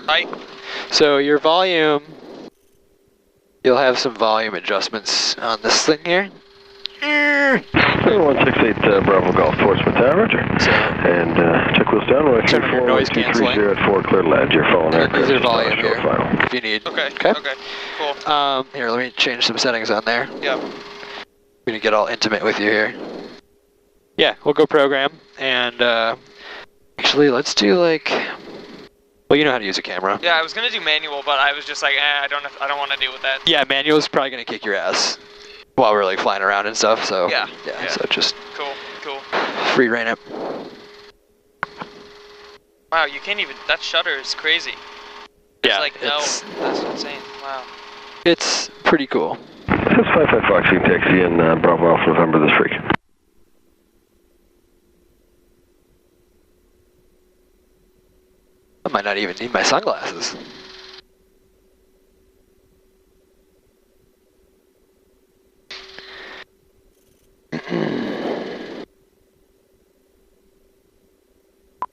Hi. So your volume, you'll have some volume adjustments on this thing here. 168 Bravo Golf, Portsmouth Tower, roger. And check wheels down, runway 34, noise canceling. 230 at 4, clear ledge. You're following aircraft. These are volume here, final. if you need. Okay, cool. Here, let me change some settings on there. Yep. I'm gonna get all intimate with you here. Yeah, we'll go program, and actually, let's do like, well, you know how to use a camera. Yeah, I was gonna do manual, but I was just like, I don't want to deal with that. Yeah, manual is probably gonna kick your ass while we're like flying around and stuff. So yeah. So just cool. Free rein it. Wow, you can't even. That shutter is crazy. Yeah, like that's insane. Wow. It's pretty cool. That's 55 Fox, you can taxi in Bravo Alpha November this freak. I might not even need my sunglasses.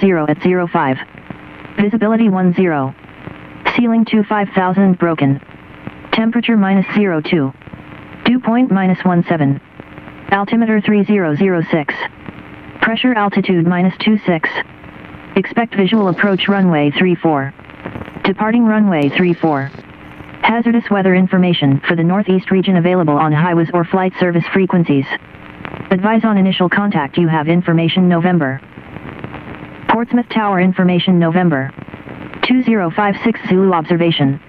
Zero at 05. Visibility 10. Ceiling 25,000 broken. Temperature -02. Dew point -17. Altimeter 3006. Pressure altitude -26. Expect visual approach runway 34. Departing runway 34. Hazardous weather information for the northeast region available on highways or flight service frequencies. Advise on initial contact. You have information November. Portsmouth Tower information November. 2056 Zulu observation.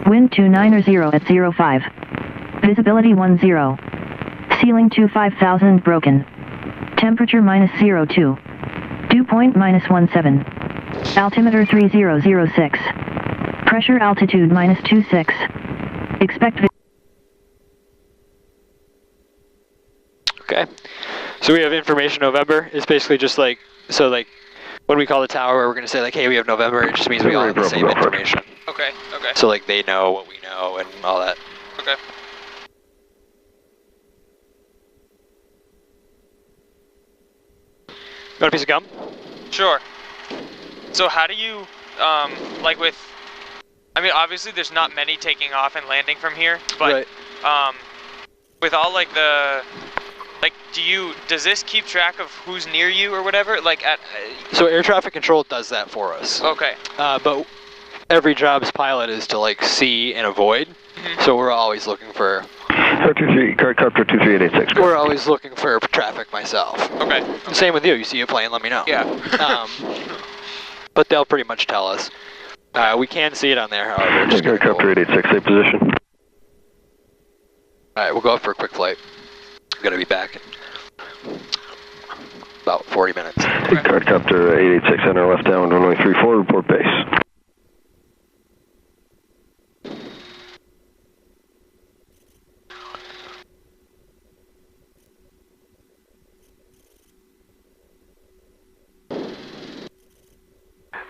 Wind 290 at 05. Visibility 10. Ceiling 25,000 broken. Temperature -02. Dew point -17. Altimeter 3006. Pressure altitude -26. Expect. Okay. So we have information November. It's basically just like, so like, when we call the tower, we're going to say like, hey, we have November. It just means we all have the same information. Okay. So like they know what we know and all that. Okay. You want a piece of gum? Sure. So how do you, like with, I mean, obviously there's not many taking off and landing from here, but, with all like the, like, does this keep track of who's near you or whatever? Like at... So air traffic control does that for us. Okay. But every job's pilot is to like see and avoid. So we're always looking for... Copter 23886. We're always looking for traffic myself. Okay. Same with you. You see a plane, let me know. Yeah. But they'll pretty much tell us. We can see it on there, however. Just Copter 886, a position. Alright, we'll go up for a quick flight. I'm gonna be back in about 40 minutes. Copter 886, enter left down, runway 34, report base.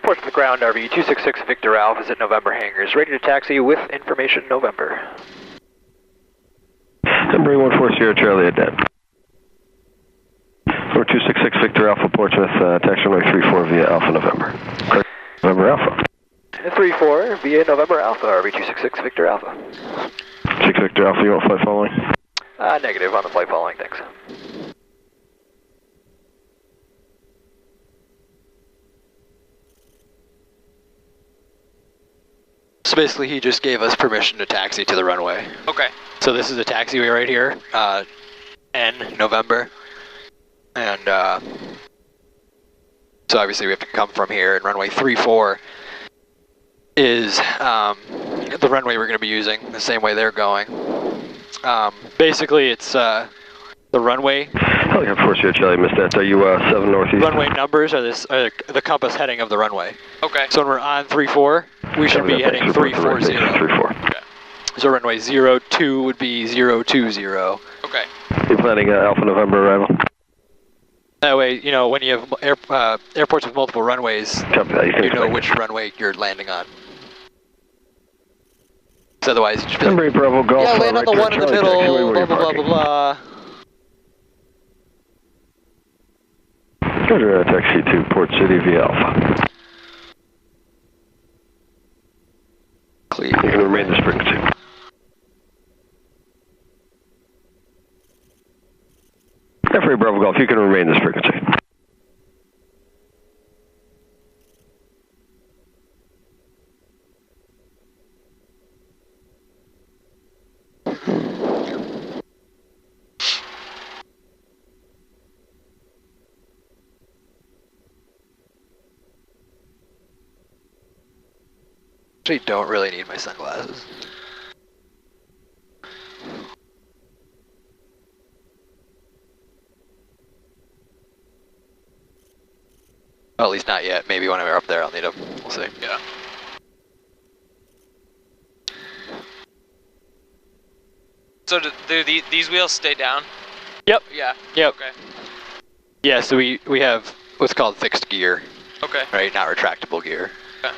Ports to the ground, RV 266 Victor Alpha is at November hangars, ready to taxi with information November. Number 140 Charlie at dead. 266 Victor Alpha Portsmouth, taxi runway 34 via Alpha November. November Alpha. 34 via November Alpha, RV 266 Victor Alpha. 6 Victor Alpha, you want flight following? Negative on the flight following, thanks. So basically he just gave us permission to taxi to the runway. Okay. So this is a taxiway right here, N, November. And so obviously we have to come from here, and runway 34 is the runway we're going to be using, the same way they're going. Basically it's the runway. Helicopter 40 Charlie, missed that. Are you 7 northeast? Runway numbers are the compass heading of the runway. Okay. So when we're on 34, we should be heading 340. 34. Okay. So runway 02 would be 020. Okay. You're planning Alpha November arrival? That way, you know, when you have airports with multiple runways, you know which runway you're landing on. Because otherwise, you just be like, Bravo Golf, yeah, land on the one in the middle, blah, blah, blah, blah, blah. Go to taxi to Port City via Alpha. clear. You can remain this frequency. F-Ray Bravo Golf, you can remain this frequency. Actually, don't really need my sunglasses. Well, at least not yet. Maybe when we're up there, I'll need them. We'll see. Yeah. So do these wheels stay down? Yep. Yeah. Yep. Okay. Yeah, so we have what's called fixed gear. Okay. Right, not retractable gear. Okay.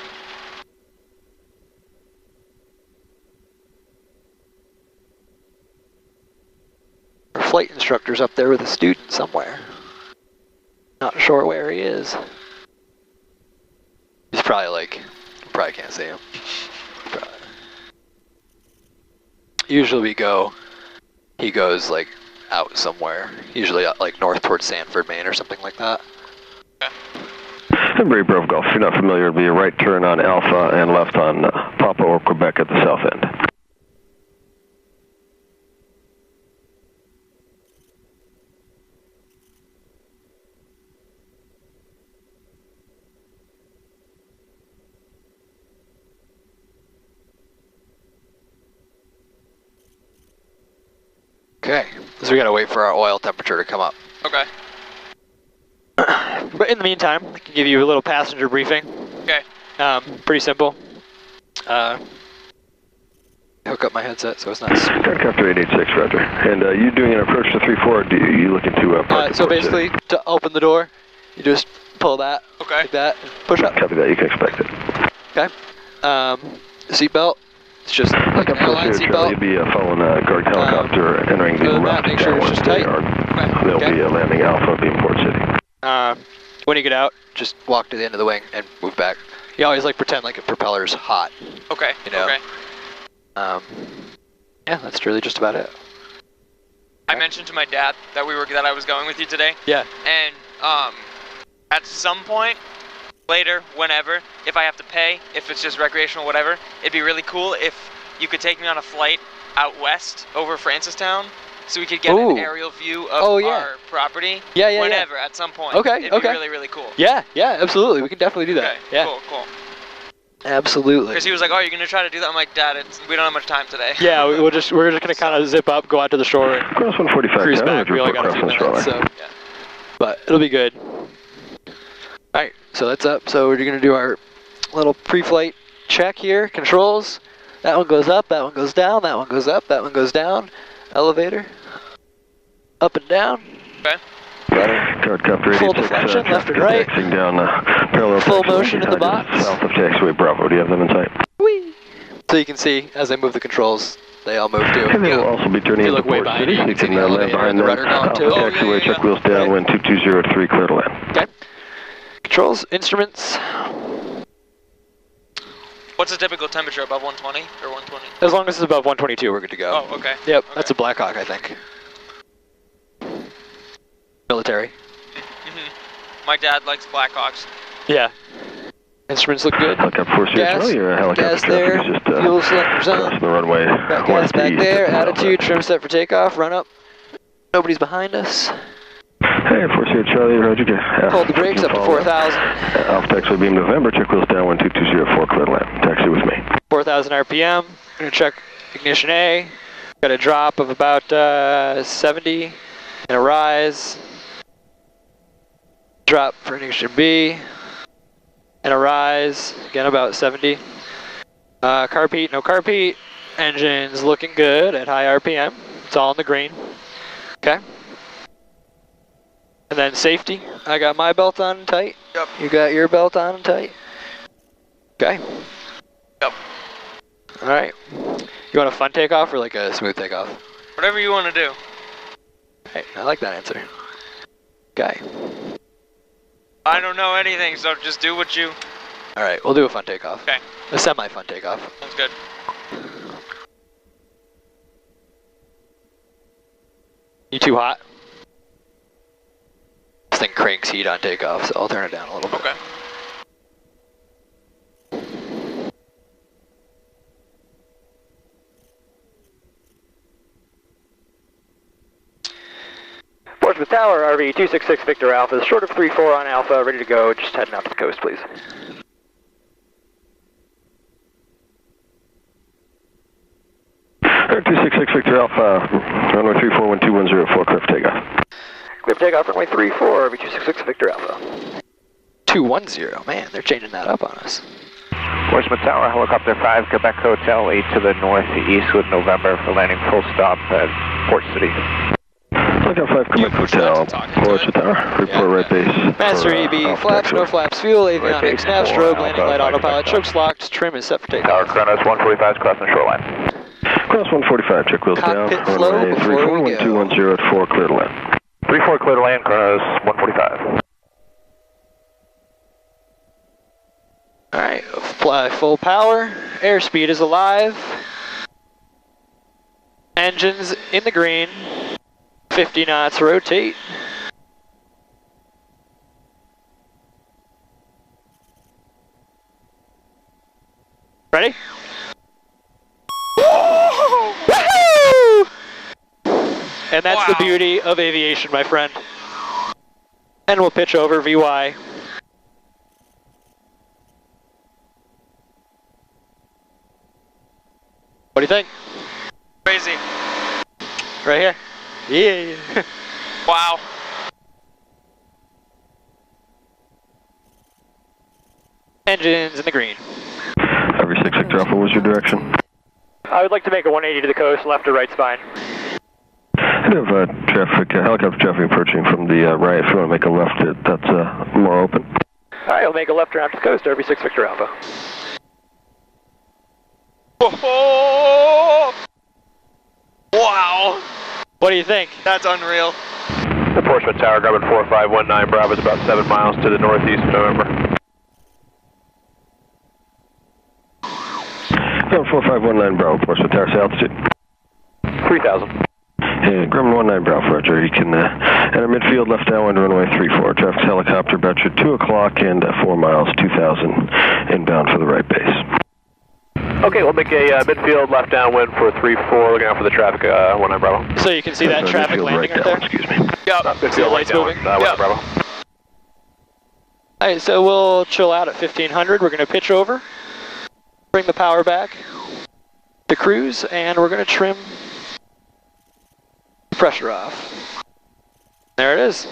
Our flight instructor's up there with a student somewhere. Not sure where he is. He's probably like, probably can't see him. Usually he goes like out somewhere. Usually like north towards Sanford, Maine or something like that. Okay. Embraer Bravo Golf, if you're not familiar, it'll be a right turn on Alpha and left on Papa or Quebec at the south end. Okay, so we gotta wait for our oil temperature to come up. Okay. But in the meantime, I can give you a little passenger briefing. Okay. Pretty simple. Hook up my headset so it's not. Copter 886, Roger. And you doing an approach to 3-4, or are you looking to park So basically, to open the door, you just pull that, Okay. like that, and push up. Copy that, you can expect it. Okay. Seatbelt. It's just like an airline seatbelt. You'll be following a guard helicopter entering the rough make sure it's just tight. They'll be landing Alpha, Beamport City. When you get out, just walk to the end of the wing and move back. You always like pretend like a propeller's hot. Okay. You know? Okay. Yeah, that's really just about it. I mentioned to my dad that I was going with you today. Yeah. And at some point later, whenever, if I have to pay, if it's just recreational, whatever, it'd be really cool if you could take me on a flight out west over Francistown, so we could get an aerial view of our property. Yeah. Whenever, at some point. Okay. It'd be really, really cool. Yeah, absolutely. We can definitely do that. Okay. Yeah. Cool. Absolutely. Because he was like, "Oh, you're gonna try to do that?" I'm like, "Dad, we don't have much time today." Yeah, we're just gonna kind of zip up, go out to the shore, and Cross 145 cruise tower, back. We only got a few minutes, so Yeah. but it'll be good. All right, so that's up. So we're gonna do our little pre-flight check here. Controls. That one goes up. That one goes down. That one goes up. That one goes down. Elevator. Up and down. Okay. Guard Copter 886, Full deflection, left and right. taxiing down parallel Full taxiway, motion in the box. South of taxiway Bravo. Do you have them in sight? Whee! So you can see as I move the controls, they all move too. And they will also be turning If you into look way Port behind City. you, you can see the land elevator behind and the them. rudder going Alpha too. taxiway, check wheels down, Okay. wind 2203, clear to land. Okay. Controls, instruments. What's the typical temperature? Above 120 or 120? As long as it's above 122, we're good to go. Oh, okay. Yep, Okay. that's a Blackhawk, I think. Military. My dad likes Blackhawks. Yeah. Instruments look good. Helicopter 46, Gas, well, your helicopter gas there, traffic is just fuel cylinders on. crossing the runway. Got gas west to back east there, at attitude, trim set for takeoff, run up. Nobody's behind us. Hey, Air Force here, Charlie, Roger. Hold the brakes up to 4,000. Alpha taxiway beam November, check wheels down, wind 2204, clear to land. Taxi with me. 4,000 RPM. Gonna check ignition A. Got a drop of about 70 and a rise. Drop for ignition B. And a rise, again about 70. Carb heat, no carb heat. Engine's looking good at high RPM. It's all in the green. Okay. And then safety, I got my belt on tight. Yep. You got your belt on tight. Okay. Yep. All right. You want a fun takeoff or like a smooth takeoff? Whatever you want to do. Hey, I like that answer. Okay. I don't know anything, so just do what you Alright, we'll do a fun takeoff. Okay. A semi-fun takeoff. Sounds good. You too hot? This thing cranks heat on takeoff, so I'll turn it down a little bit. Okay. Portsmouth Tower, RV 266 Victor Alpha, short of 34 on Alpha, ready to go, just heading out to the coast, please. Air 266 Victor Alpha, runway 341210, clear for takeoff. Clear for takeoff, runway 34, RV 266 Victor Alpha. 210, man, they're changing that up on us. Portsmouth Tower, helicopter 5, Quebec Hotel, 8 to the northeast with November for landing full stop at Port City. Helicopter 5, Quebec Hotel, Portsmouth Tower, report right base. Master EB, flaps, no flaps, fuel, avionics, nav strobe, landing light, autopilot, chokes locked, trim is set for Tower takeoff. Kronos 145 is crossing the shoreline. Cross 145, check wheels down. Cockpit flow Runway before we go. 341210 at 4, clear to land. 34 clear to land, Kronos 145. Alright, fly full power, airspeed is alive, engines in the green, 50 knots, rotate. Ready? Woohoo! And that's the beauty of aviation, my friend. And we'll pitch over VY. What do you think? Crazy. Right here. Yeah. Wow. Engines in the green. Every 6 Victor Alpha, what was your direction? I would like to make a 180 to the coast, left or right spine. I do have helicopter traffic approaching from the right. If you want to make a left, that's more open. Alright, I'll make a left turn out to the coast, RV6 Victor Alpha. Oh, wow. What do you think? That's unreal. The Portsmouth Tower, grabbing 4519 Bravo is about 7 miles to the northeast of November. 4519 Bravo, Portsmouth Tower, say altitude. 3000. Hey, Grumman 19 Bravo, Roger. You can enter midfield, left downwind, runway 34. Traffic's helicopter about your 2 o'clock and 4 miles, 2000 inbound for the right base. Okay, we'll make a midfield left downwind for 34, looking out for the traffic, 19 Bravo. So you can see that traffic landing right there? Excuse me. Yep. Midfield right downwind, 19 Bravo. Alright, so we'll chill out at 1500. We're going to pitch over, bring the power back to cruise, and we're going to trim the pressure off. There it is.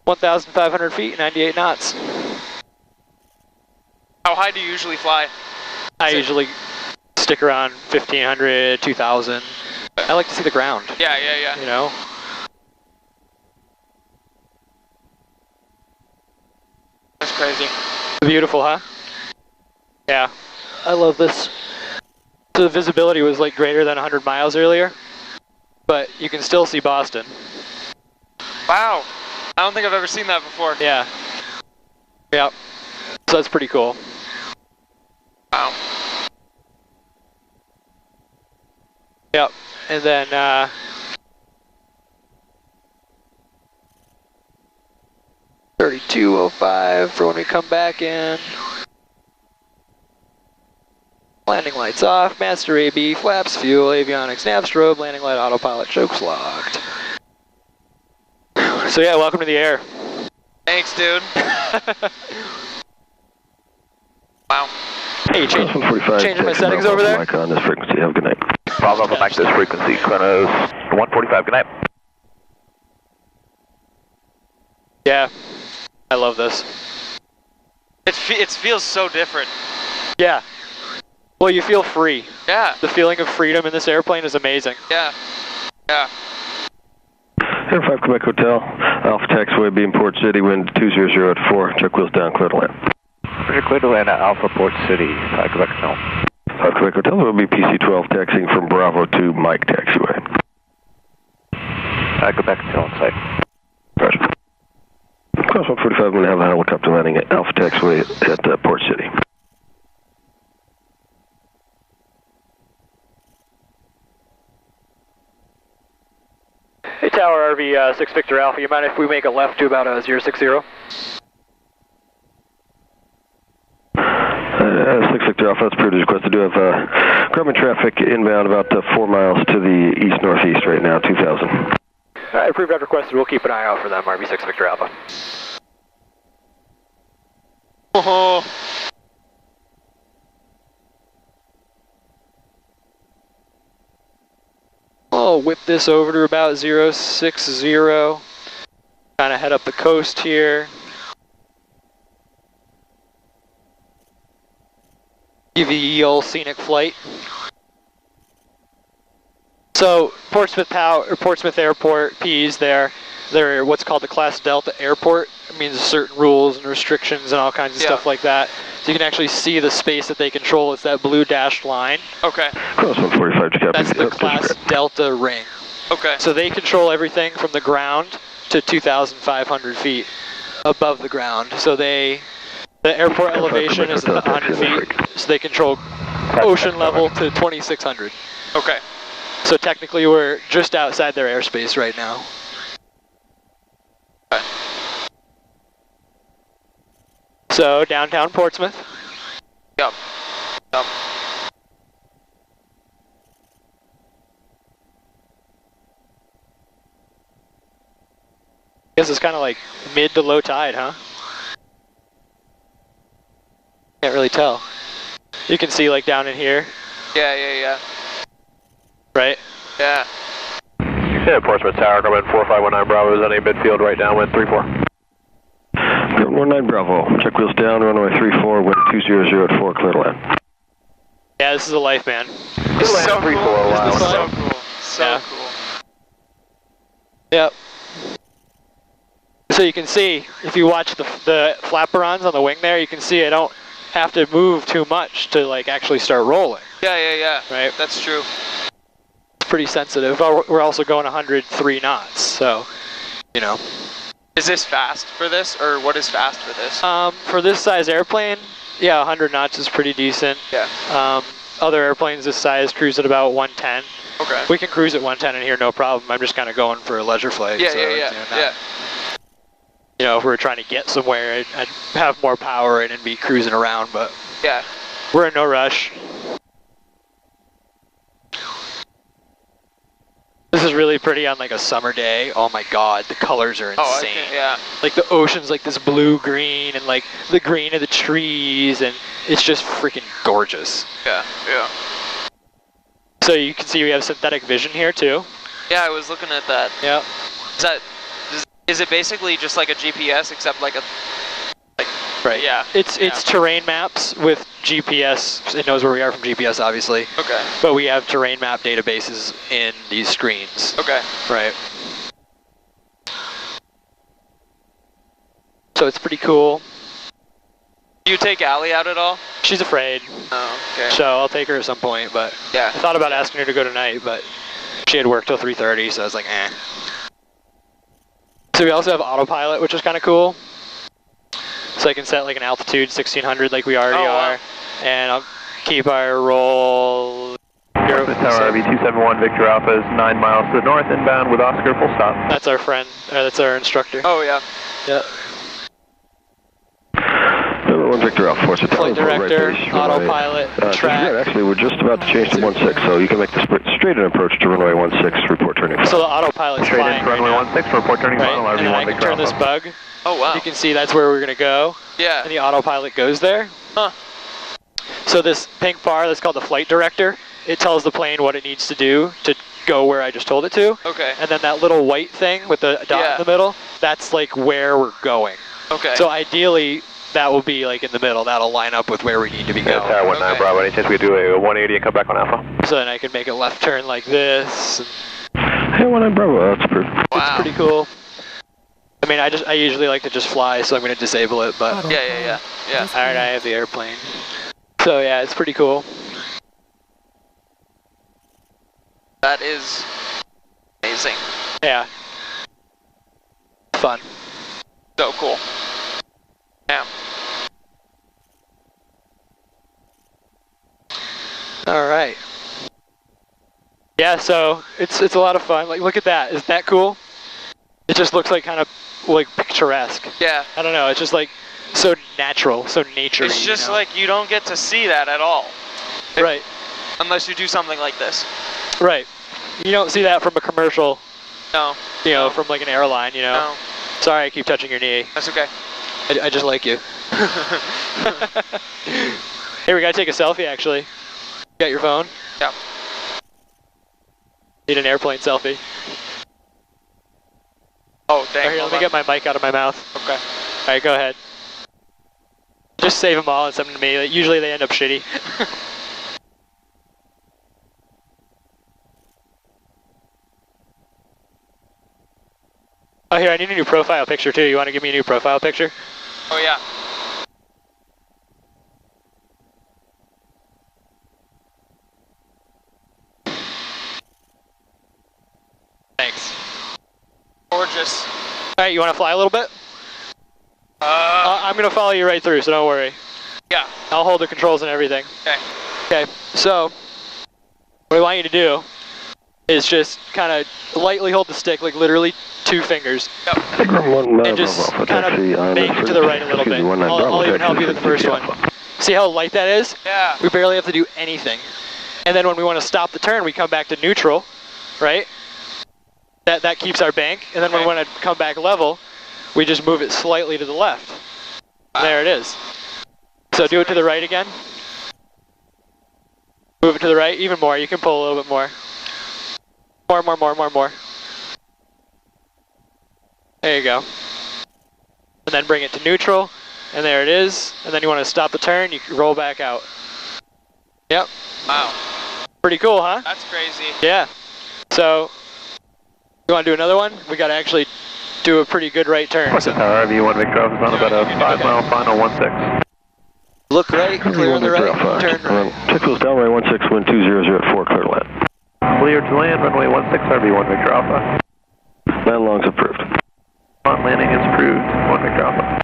1,500 feet, 98 knots. How high do you usually fly? I usually stick around 1,500, 2,000. I like to see the ground. Yeah, yeah, yeah. You know? That's crazy. Beautiful, huh? Yeah. I love this. So the visibility was like greater than 100 miles earlier, but you can still see Boston. Wow. I don't think I've ever seen that before. Yeah. Yep. So that's pretty cool. Wow. Yep. And then, 3205 for when we come back in. Landing lights off, master AB, flaps, fuel, avionics, nav strobe, landing light, autopilot, chokes locked. So yeah, welcome to the air. Thanks, dude. Wow. Hey, you changing my settings over there? On this frequency. Have a good night. Bravo, come back to this frequency, Kronos 145, good night. Yeah, I love this. It feels so different. Yeah. Well, you feel free. Yeah. The feeling of freedom in this airplane is amazing. Yeah. Yeah. Air 5 Quebec Hotel, Alpha taxiway beam Port City, wind 200 at 4, check wheels down, clear to land. Clear to land at Alpha Port City, Quebec Hotel. 5 Quebec Hotel, will be PC-12 taxiing from Bravo to Mike taxiway. Quebec Hotel in sight. Roger. Cross 145, I'm going to have a helicopter landing at Alpha Taxiway at Port City. Hey Tower, RV 6 Victor Alpha, you mind if we make a left to about 060? 6 Victor Alpha, that's pretty request. I do have Grumman traffic inbound about 4 miles to the east-northeast right now, 2000. Alright, approved as requested, we'll keep an eye out for them, RV 6 Victor Alpha. Oh. I'll whip this over to about 060, kind of head up the coast here. Give you the old scenic flight. So Portsmouth Airport, P's they're what's called the Class Delta Airport. It means certain rules and restrictions and all kinds of stuff like that. So you can actually see the space that they control. It's that blue dashed line. Okay. Cross 145 to copy. That's the Class Delta ring. Okay. So they control everything from the ground to 2,500 feet above the ground. So the airport elevation is 100 feet, so they control ocean level to 2,600. Okay. So technically we're just outside their airspace right now. Okay. So downtown Portsmouth. Yep. Yep. Guess it's kind of like mid to low tide, huh? Can't really tell. You can see like down in here. Yeah. Right? Yeah. Yeah, Portsmouth Tower, Grumman 4519 Bravo is on a midfield right downwind 34. Grumman 19 Bravo, check wheels down, runway 34, wind 200 at 4, clear to land. Yeah, this is a life, man. It's so cool. Is this So fun? cool. So cool. Yep. So you can see, if you watch the flaperons on the wing there, you can see I don't have to move too much to like actually start rolling. Yeah. Right? That's true. It's pretty sensitive. We're also going 103 knots, so, you know. Is this fast for this, or what is fast for this? For this size airplane, yeah, 100 knots is pretty decent. Yeah. Other airplanes this size cruise at about 110. Okay. We can cruise at 110 in here, no problem. I'm just kind of going for a leisure flight. Yeah, so, yeah. You know, if we were trying to get somewhere, I'd have more power and be cruising around, but Yeah. we're in no rush. This is really pretty on like a summer day. Oh my god, the colors are insane. Oh, okay, yeah. Like the ocean's like this blue-green and like the green of the trees, and it's just freaking gorgeous. Yeah. So you can see we have synthetic vision here too. Yeah, I was looking at that. Yep. Is it basically just like a GPS except like a Right. Yeah. It's terrain maps with GPS. It knows where we are from GPS, obviously. Okay. But we have terrain map databases in these screens. Okay. Right. So it's pretty cool. Do you take Allie out at all? She's afraid. Oh, okay. So I'll take her at some point, but Yeah. I thought about asking her to go tonight, but she had work till 3:30, so I was like, eh. So we also have autopilot, which is kind of cool. So I can set like an altitude 1600 like we already are, and I'll keep our roll. Tower RV 271 Victor Alpha is 9 miles to the north inbound with Oscar full stop. That's our friend, that's our instructor. Oh, yeah. Yeah. Number 1 Victor Alpha, force Flight director, autopilot, track. Actually, we're just about to change to 16, so you can make the straight in approach to runway 16, report turning. So the autopilot's Straight flying in to right runway now. 16 for report turning final Right, and then I RV1 can Victor turn this Alpha. bug. Oh, wow. You can see that's where we're gonna go. Yeah. And the autopilot goes there. Huh. So this pink bar that's called the flight director, it tells the plane what it needs to do to go where I just told it to. Okay. And then that little white thing with the dot in the middle, that's like where we're going. Okay. So ideally, that will be like in the middle. That'll line up with where we need to be Yeah, going. Tower 19 Bravo, any chance we do a 180 and come back on Alpha? So then I can make a left turn like this. Hey, 19 Bravo, that's approved. Wow. It's pretty cool. I mean, I usually like to just fly, so I'm going to disable it, but... Yeah. Alright, I have the airplane. So yeah, it's pretty cool. That is amazing. Yeah. Fun. So cool. Damn. All right. Yeah, so it's a lot of fun. Like, look at that. Isn't that cool? It just looks like kind of like picturesque. Yeah. I don't know. It's just like so natural, so nature-y. It's just like you don't get to see that at all. Right. Unless you do something like this. Right. You don't see that from a commercial. No. You know, from like an airline, you know. No. Sorry, I keep touching your knee. That's okay. I just like you. Hey, we gotta take a selfie, actually. You got your phone? Yeah. Need an airplane selfie. Oh, dang. Here, let me get my mic out of my mouth. Okay. All right, go ahead. Just save them all and send them to me. Usually they end up shitty. Oh, here, I need a new profile picture too. You want to give me a new profile picture? Oh, yeah. Thanks. Gorgeous. All right, you want to fly a little bit? I'm going to follow you right through, so don't worry. Yeah. I'll hold the controls and everything. Okay. Okay, so what I want you to do is just kind of lightly hold the stick, like literally 2 fingers. Yep. And just kind of bang to the right a little bit. I'll even help you with the first one. See how light that is? Yeah. We barely have to do anything. And then when we want to stop the turn, we come back to neutral, right? That keeps our bank. And then when we want to come back level, we just move it slightly to the left. There it is. So do it to the right again. Move it to the right, even more. You can pull a little bit more. More. There you go. And then bring it to neutral, and there it is. And then you want to stop the turn, you can roll back out. Yep. Wow. Pretty cool, huh? That's crazy. Yeah. So, you want to do another one? We got to actually do a pretty good right turn. So. RV1 Victor Alpha is on about a 5-mile final 16. Look right, clear on the right, turn right. Check those down, runway 16, wind 200 at 4, clear to land. Clear to land, runway 16, RV1 Victor Alpha. Land longs approved. On landing is approved, 1 Victor Alpha.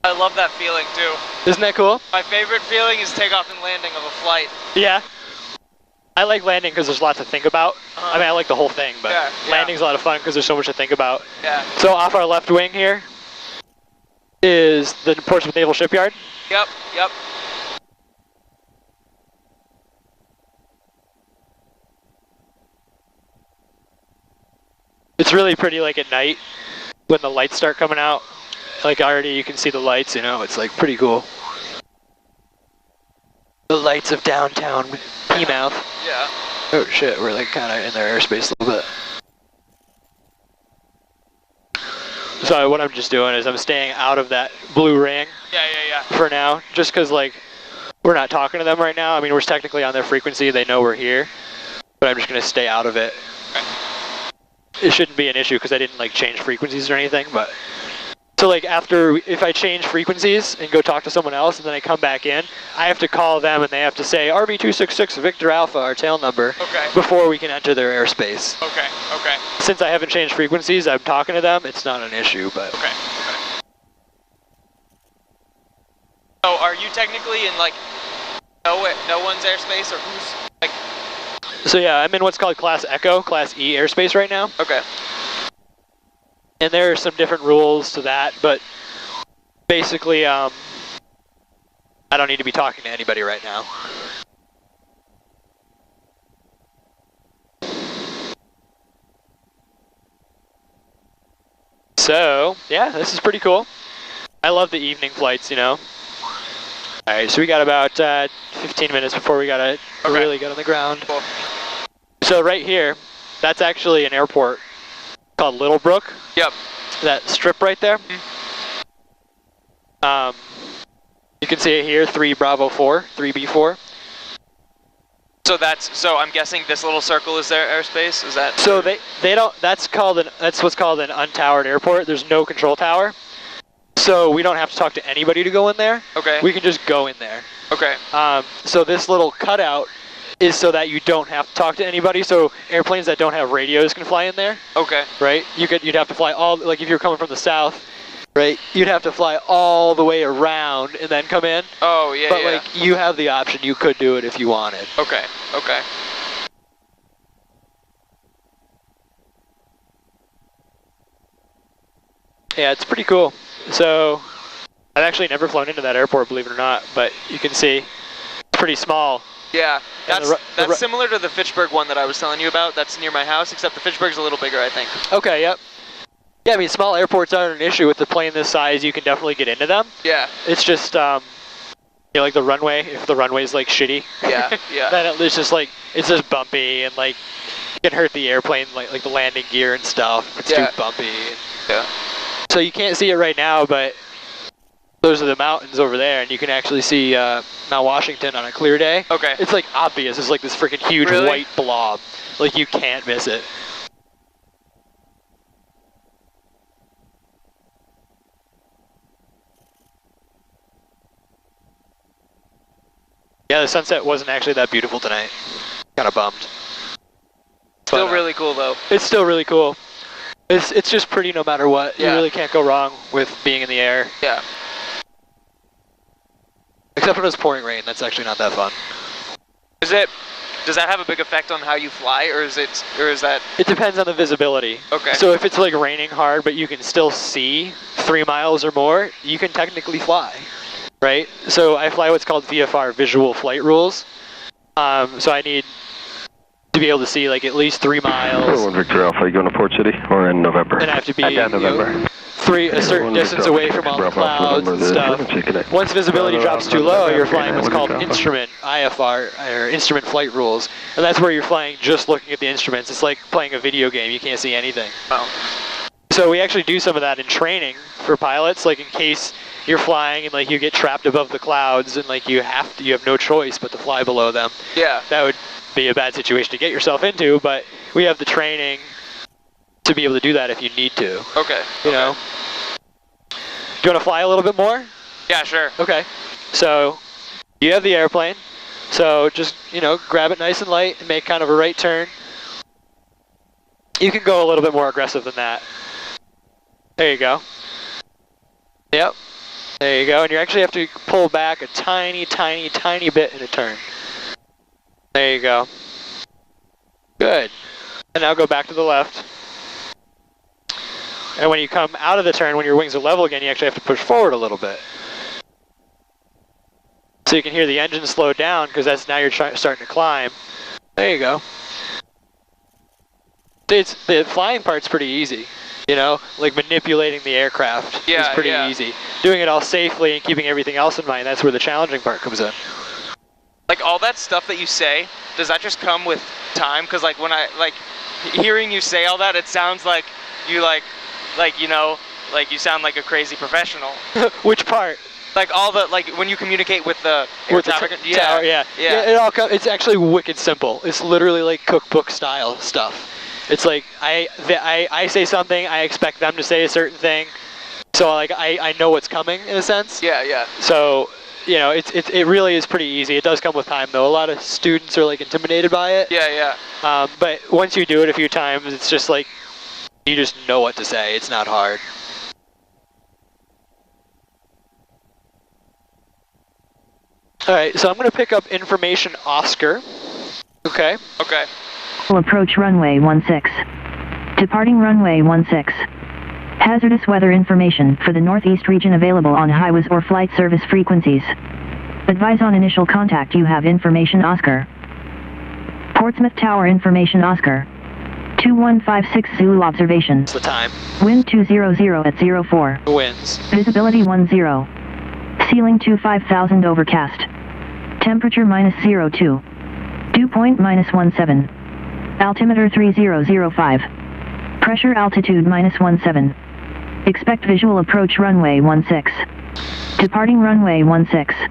I love that feeling too. Isn't that cool? My favorite feeling is takeoff and landing of a flight. Yeah. I like landing because there's lots to think about. I mean, I like the whole thing, but landing's a lot of fun because there's so much to think about. Yeah. So off our left wing here is the Portsmouth Naval Shipyard. Yep. It's really pretty like at night when the lights start coming out. Like already you can see the lights, you know, it's like pretty cool. The lights of downtown P-Mouth. Yeah. Oh shit, we're like kind of in their airspace a little bit. So what I'm just doing is I'm staying out of that blue ring. Yeah. For now, just because like we're not talking to them right now. I mean, we're technically on their frequency, they know we're here, but I'm just gonna stay out of it. Okay. It shouldn't be an issue because I didn't like change frequencies or anything, but so like after, if I change frequencies and go talk to someone else and then I come back in, I have to call them and they have to say RV266 Victor Alpha, our tail number, before we can enter their airspace. Okay. Since I haven't changed frequencies, I'm talking to them, it's not an issue, but. Okay. So are you technically in like no one's airspace or who's like? So yeah, I'm in what's called Class Echo, Class E airspace right now. Okay. And there are some different rules to that, but basically, I don't need to be talking to anybody right now. So, yeah, this is pretty cool. I love the evening flights, you know. Alright, so we got about 15 minutes before we gotta really get on the ground. Cool. So right here, that's actually an airport called Littlebrook. Yep. That strip right there. You can see it here, 3 Bravo 4, 3B4. So I'm guessing this little circle is their airspace. Is that? So they don't. That's what's called an untowered airport. There's no control tower, so we don't have to talk to anybody to go in there. Okay. We can just go in there. Okay. So this little cutout is so that you don't have to talk to anybody. So airplanes that don't have radios can fly in there. Okay. Right? You'd have to fly all, like if you're coming from the south, right? You'd have to fly all the way around and then come in. Oh, yeah, But like you have the option, you could do it if you wanted. Okay, okay. Yeah, it's pretty cool. So I've actually never flown into that airport, believe it or not, but you can see it's pretty small. Yeah, that's the similar to the Fitchburg one that I was telling you about. That's near my house, except the Fitchburg's a little bigger, I think. Okay, yep. Yeah, I mean, small airports aren't an issue with the plane this size. You can definitely get into them. Yeah. It's just, you know, like the runway, if the runway's like shitty. Yeah, yeah. Then it's just like, it's just bumpy and like, it can hurt the airplane, like the landing gear and stuff. It's too bumpy. Yeah. So you can't see it right now, but those are the mountains over there, and you can actually see Mount Washington on a clear day. Okay. It's like obvious. It's like this freaking huge white blob. Like you can't miss it. Yeah, the sunset wasn't actually that beautiful tonight. Kind of bummed. Still really cool though. It's still really cool. It's just pretty no matter what. Yeah. You really can't go wrong with being in the air. Yeah. Except when it's pouring rain, that's actually not that fun. Does that have a big effect on how you fly, or is that? It depends on the visibility. Okay. So if it's like raining hard, but you can still see 3 miles or more, you can technically fly, right? So I fly what's called VFR, Visual Flight Rules. So I need to be able to see like at least 3 miles. 1 Victor Alpha, are you going to Port City or in November? And I have to be November. a certain distance away from all the clouds and stuff. Once visibility drops too low, you're flying what's called instrument IFR, or instrument flight rules. And that's where you're flying just looking at the instruments. It's like playing a video game. You can't see anything. Oh. So we actually do some of that in training for pilots, like in case you're flying and like you get trapped above the clouds and like you have no choice but to fly below them. Yeah. That would be a bad situation to get yourself into, but we have the training to be able to do that if you need to. Okay. You know? Do you want to fly a little bit more? Yeah, sure. Okay. So you have the airplane. So just, you know, grab it nice and light and make kind of a right turn. You can go a little bit more aggressive than that. There you go. Yep. There you go. And you actually have to pull back a tiny, tiny, tiny bit in a turn. There you go. Good. And now go back to the left. And when you come out of the turn, when your wings are level again, you actually have to push forward a little bit. So you can hear the engine slow down because that's now you're starting to climb. There you go. The flying part's pretty easy. You know, like manipulating the aircraft is pretty easy. Doing it all safely and keeping everything else in mind, that's where the challenging part comes in. Like all that stuff that you say, does that just come with time? Because like when hearing you say all that, it sounds like you you know, like you sound like a crazy professional. Which part? Like all the, like when you communicate with the tower, yeah. It's actually wicked simple. It's literally like cookbook style stuff. It's like I say something, I expect them to say a certain thing, so like I know what's coming in a sense. Yeah, yeah. So you know, it really is pretty easy. It does come with time though. A lot of students are like intimidated by it. Yeah, yeah. But once you do it a few times, it's just like you just know what to say. It's not hard. All right, so I'm going to pick up information Oscar. Okay. Okay. Approach runway 16. Departing runway 16. Hazardous weather information for the Northeast region available on highways or flight service frequencies. Advise on initial contact. You have information Oscar. Portsmouth Tower information Oscar. 2156 Zulu observation. What's the time? Wind 200 at 04. Winds. Visibility 10. Ceiling 25,000 overcast. Temperature -02. Dew point -17. Altimeter 3005. Pressure altitude -17. Expect visual approach runway 16. Departing runway 16.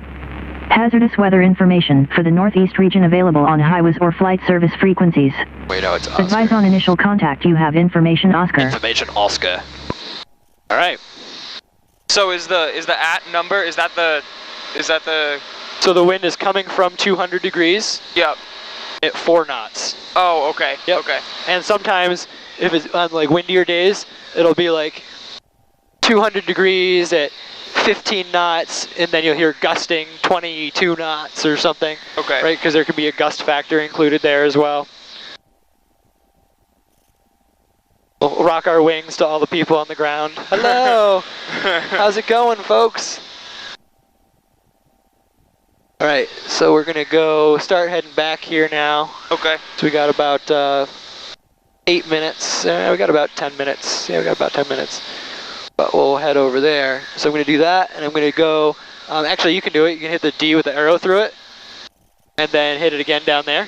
Hazardous weather information for the Northeast region available on highways or flight service frequencies. Wait, no, it's Oscar. Advise on initial contact. You have information Oscar. Information Oscar. All right. So is the at number, is that the? So the wind is coming from 200 degrees. Yep. at 4 knots. Oh, okay. Yep. Okay. And sometimes, if it's on like windier days, it'll be like 200 degrees at 15 knots, and then you'll hear gusting 22 knots or something. Okay. Right, because there can be a gust factor included there as well. We'll rock our wings to all the people on the ground. Hello! How's it going, folks? Alright, so we're going to start heading back here now. Okay. So we got about 8 minutes. We got about 10 minutes. Yeah, we got about 10 minutes. But we'll head over there. So I'm going to do that, and I'm going to go... actually, you can do it. You can hit the D with the arrow through it, and then hit it again down there.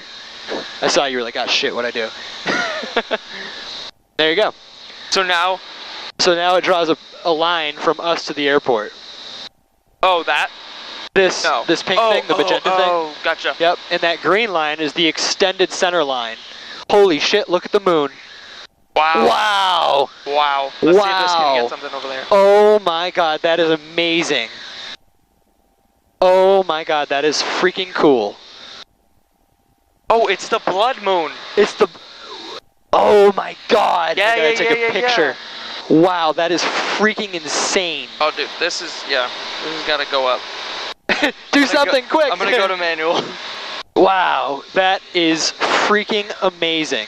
I saw you were like, oh shit, what'd I do? There you go. So now it draws a line from us to the airport. Oh, that? This pink thing, the magenta thing. Oh, gotcha. Yep, and that green line is the extended center line. Holy shit, look at the moon. Wow. Wow. Wow. Let's see if this can get something over there. Oh my god, that is amazing. Oh my god, that is freaking cool. Oh, it's the blood moon. It's the... Oh my god. Yeah, I gotta take a picture. Yeah. Wow, that is freaking insane. Oh, dude, this has gotta go up. Do something quick. I'm gonna go to manual. Wow, that is freaking amazing.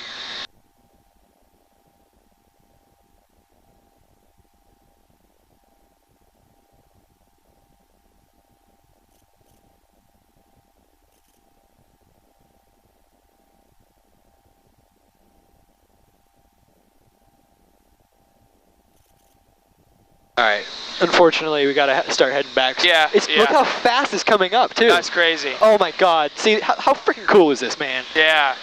Alright, unfortunately we gotta start heading back. Yeah, Look how fast it's coming up too. That's crazy. Oh my god, see, how freaking cool is this, man? Yeah.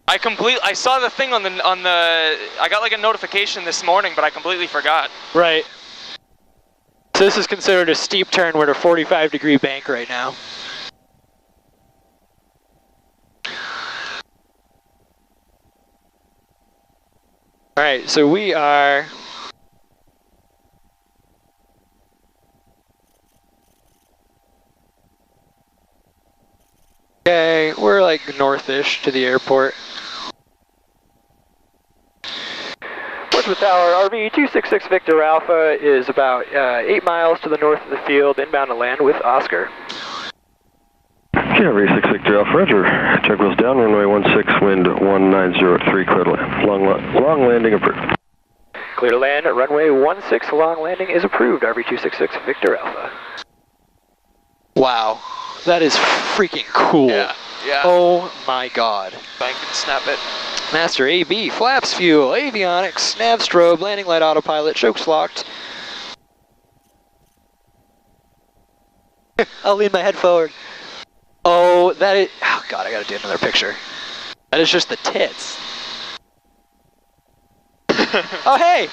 I saw the thing on the, I got like a notification this morning, but I completely forgot. Right. So this is considered a steep turn. We're at a 45-degree bank right now. Alright, so we are... Okay, we're like northish to the airport. Portsmouth Tower, RV 266 Victor Alpha is about 8 miles to the north of the field, inbound to land with Oscar. Yeah, RV 6 Victor Alpha, roger. Check wheels down, runway 16, wind 1903, clear to land. Long landing approved. Clear to land at runway 16, long landing is approved, RV 266 Victor Alpha. Wow. That is freaking cool. Yeah. Oh my god. If I can snap it. Master AB, flaps, fuel, avionics, nav strobe, landing light autopilot, chokes locked. I'll lean my head forward. Oh, that is... Oh god, I gotta do another picture. That is just the tits. Oh, hey!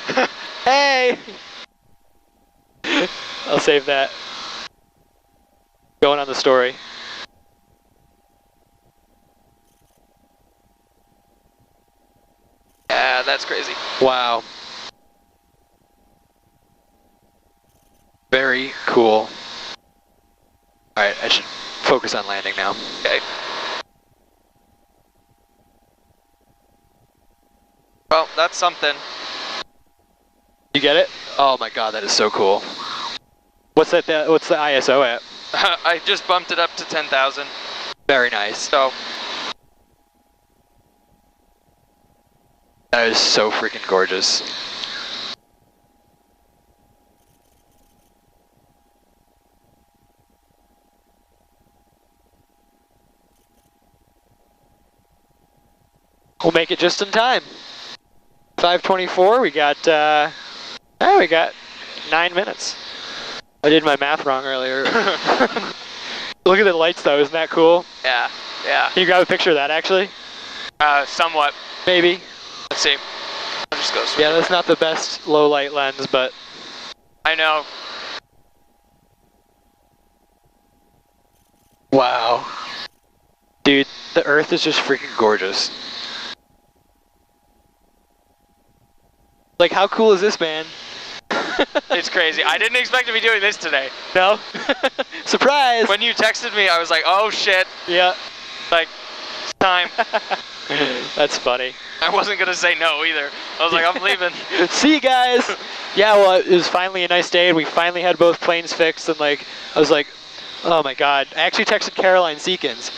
Hey! I'll save that. Going on the story. Yeah, that's crazy. Wow. Very cool. Alright, I should focus on landing now. Okay. Well, that's something. You get it? Oh my god, that is so cool. What's that? What's the ISO at? I just bumped it up to 10,000. Very nice. So. That is so freaking gorgeous. We'll make it just in time. 5:24. We got. We got 9 minutes. I did my math wrong earlier. Look at the lights though, isn't that cool? Yeah, yeah. Can you grab a picture of that actually? Somewhat. Maybe. Let's see. I'll just go. Yeah, that's not the best low light lens, but. I know. Wow. Dude, the Earth is just freaking gorgeous. Like, how cool is this, man? It's crazy. I didn't expect to be doing this today. No? Surprise! When you texted me, I was like, oh shit. Yeah. Like, Time. That's funny. I wasn't going to say no either. I was like, I'm leaving. See you guys. Yeah, well, it was finally a nice day, and we finally had both planes fixed, and like, I was like, oh my God. I actually texted Caroline Seekins,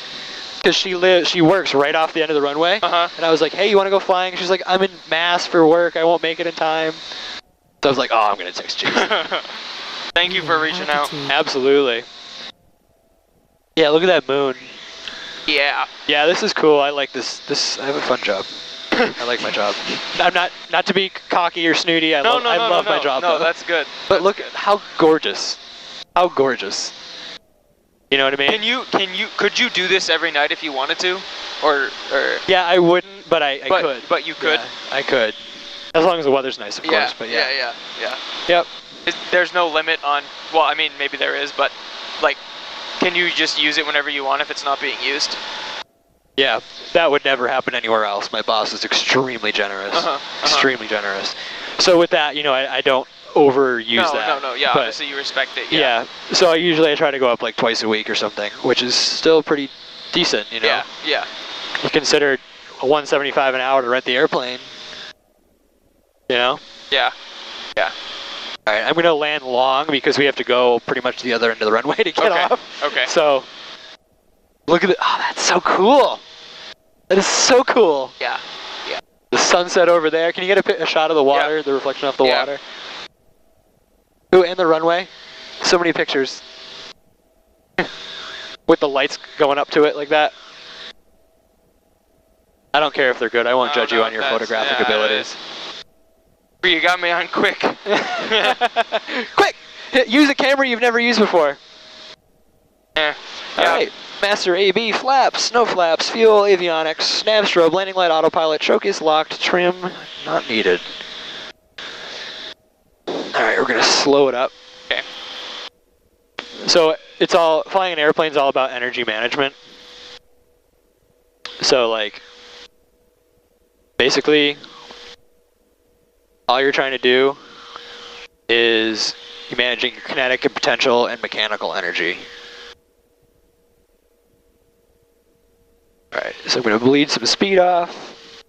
because she works right off the end of the runway, and I was like, hey, you want to go flying? She's like, I'm in Mass for work. I won't make it in time. So I was like, oh, I'm going to text Jason. Thank you for reaching out. Absolutely. Yeah, look at that moon. Yeah. Yeah, this is cool. I like this. I have a fun job. I like my job. I'm not to be cocky or snooty. I love my job. No, though. that's good. But look at how gorgeous. How gorgeous. You know what I mean? Could you do this every night if you wanted to? Or Yeah, I wouldn't, but I could. But you could? Yeah, I could. As long as the weather's nice, of course. But yeah. Yep. There's no limit on, well, I mean, maybe there is, but like, can you just use it whenever you want if it's not being used? Yeah, that would never happen anywhere else. My boss is extremely generous. Extremely generous. So with that, you know, I don't overuse that. No, yeah, but obviously you respect it, yeah. So I try to go up like twice a week or something, which is still pretty decent, you know? Yeah. You consider a $175 an hour to rent the airplane, you know? Yeah. All right, I'm going to land long because we have to go pretty much to the other end of the runway to get off. Okay. So, look at it. Oh, that's so cool. That is so cool. Yeah. The sunset over there. Can you get a shot of the water, the reflection off the water? Ooh, and the runway. So many pictures. With the lights going up to it like that. I don't care if they're good. I won't judge you on your photographic abilities. You got me on quick. Quick! Use a camera you've never used before. Alright. Master AB, flaps, snow flaps, fuel, avionics, nav strobe, landing light, autopilot, choke is locked, trim, not needed. Alright, we're gonna slow it up. Okay. So, flying an airplane's all about energy management. So, like, basically, all you're trying to do is you're managing your kinetic and potential and mechanical energy. Alright, so I'm going to bleed some speed off.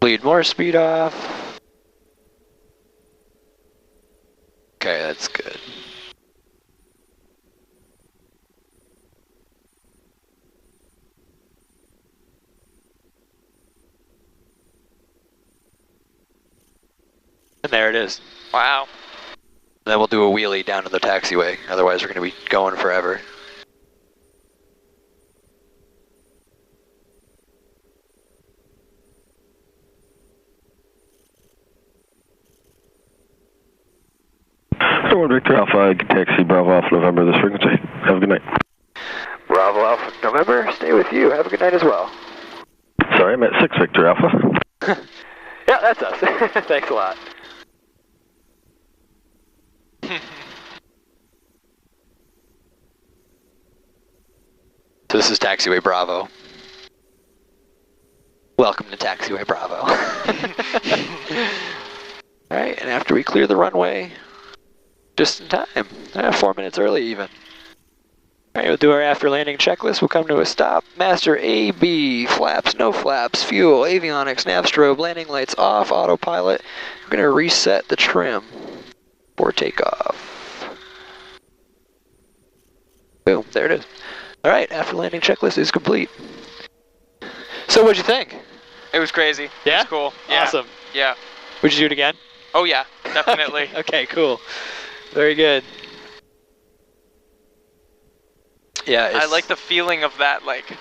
Bleed more speed off. Okay, that's good. And there it is. Wow. Then we'll do a wheelie down to the taxiway. Otherwise, we're going to be going forever. Victor Alpha, taxi Bravo Alpha November this frequency. Have a good night. Bravo Alpha November, stay with you. Have a good night as well. Sorry, I'm at 6 Victor Alpha. Yeah, that's us. Thanks a lot. So this is Taxiway Bravo. Welcome to Taxiway Bravo. Alright, and after we clear the runway, just in time. 4 minutes early even. Alright, we'll do our after landing checklist. We'll come to a stop. Master AB, flaps, no flaps, fuel, avionics, nav strobe, landing lights off, autopilot. We're going to reset the trim for takeoff. Boom, there it is. Alright, after landing checklist is complete. So what'd you think? It was crazy. Yeah? It was cool. Yeah. Awesome. Yeah. Would you do it again? Oh yeah, definitely. Okay, cool. Very good. Yeah, I like the feeling of that, like,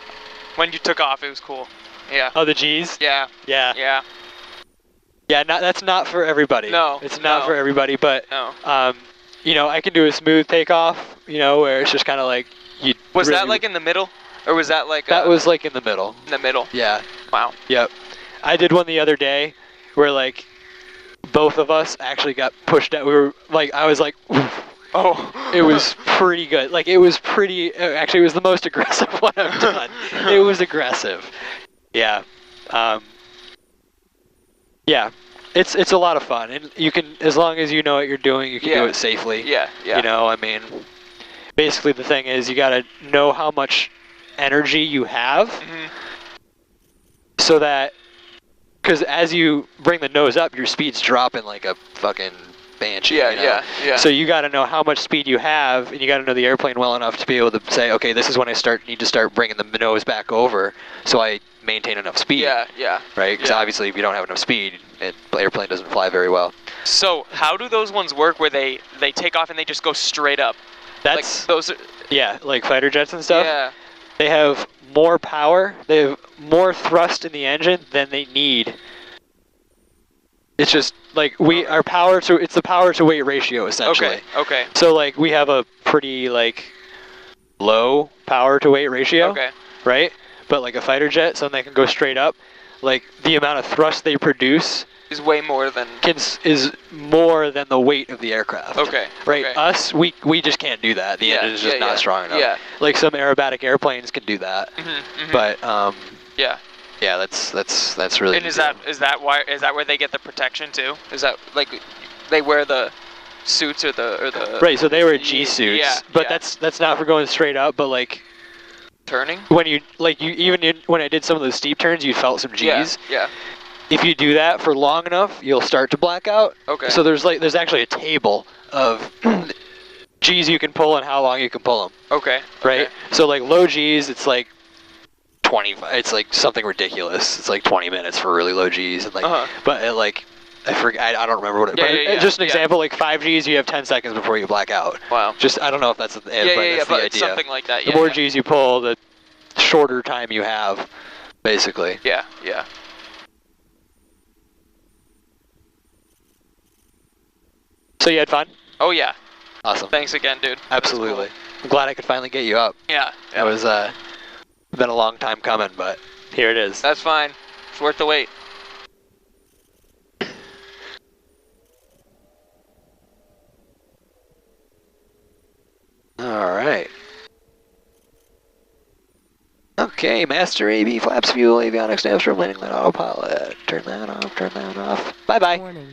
when you took off, it was cool. Yeah. Oh, the G's? Yeah. Yeah. Yeah. Yeah, that's not for everybody. No. It's not for everybody, but, no. you know, I can do a smooth takeoff, you know, where it's just kind of like, Was that like in the middle? Or was that like That was like in the middle. In the middle? Yeah. Wow. Yep. I did one the other day where, like, both of us actually got pushed out. We were, like, I was like, oof. Oh. It was pretty good. Like, it was pretty, actually, it was the most aggressive one I've done. It was aggressive. Yeah. Yeah. It's a lot of fun. And you can, as long as you know what you're doing, you can do it safely. Yeah, yeah. You know, I mean, basically the thing is you got to know how much energy you have, so that, because as you bring the nose up, your speed's dropping like a fucking banshee. Yeah, you know? yeah. So you got to know how much speed you have, and you got to know the airplane well enough to be able to say, okay, this is when I need to start bringing the nose back over, so I maintain enough speed. Yeah. Right? Because obviously, if you don't have enough speed, the airplane doesn't fly very well. So how do those ones work where they take off and they just go straight up? That's like those are, yeah, like fighter jets and stuff. Yeah. They have more power. They have more thrust in the engine than they need. It's just like it's the power to weight ratio essentially. Okay. So like we have a pretty like low power to weight ratio. Okay. Right? But like a fighter jet, something that can go straight up, like the amount of thrust they produce is way more than is more than the weight of the aircraft. Okay. Right. Okay. Us, we just can't do that. The engine is just not strong enough. Yeah. Like some aerobatic airplanes can do that. But yeah. Yeah, that's really. And is that where they get the protection too? Is that like they wear the suits or the Right, so they were G suits. Yeah. But that's not for going straight up, but like turning? When when I did some of those steep turns, you felt some G's. Yeah. If you do that for long enough, you'll start to black out. Okay. So there's actually a table of G's you can pull and how long you can pull them. Okay. Right? So like low G's, it's like 20, it's like something ridiculous. It's like 20 minutes for really low G's, and like, but it, like, I forget, I don't remember what it. Yeah, just an example, like 5 G's, you have 10 seconds before you black out. Wow. Just I don't know if that's the but idea. Something like that. The more G's you pull, the shorter time you have, basically. Yeah. So you had fun? Oh yeah. Awesome. Thanks again, dude. Absolutely. I'm glad I could finally get you up. Yeah. It was been a long time coming, but here it is. That's fine. It's worth the wait. All right. Okay, master AB, flaps, fuel, avionics, navstrom, landing light, autopilot. Turn that off, turn that off. Bye-bye. Warning.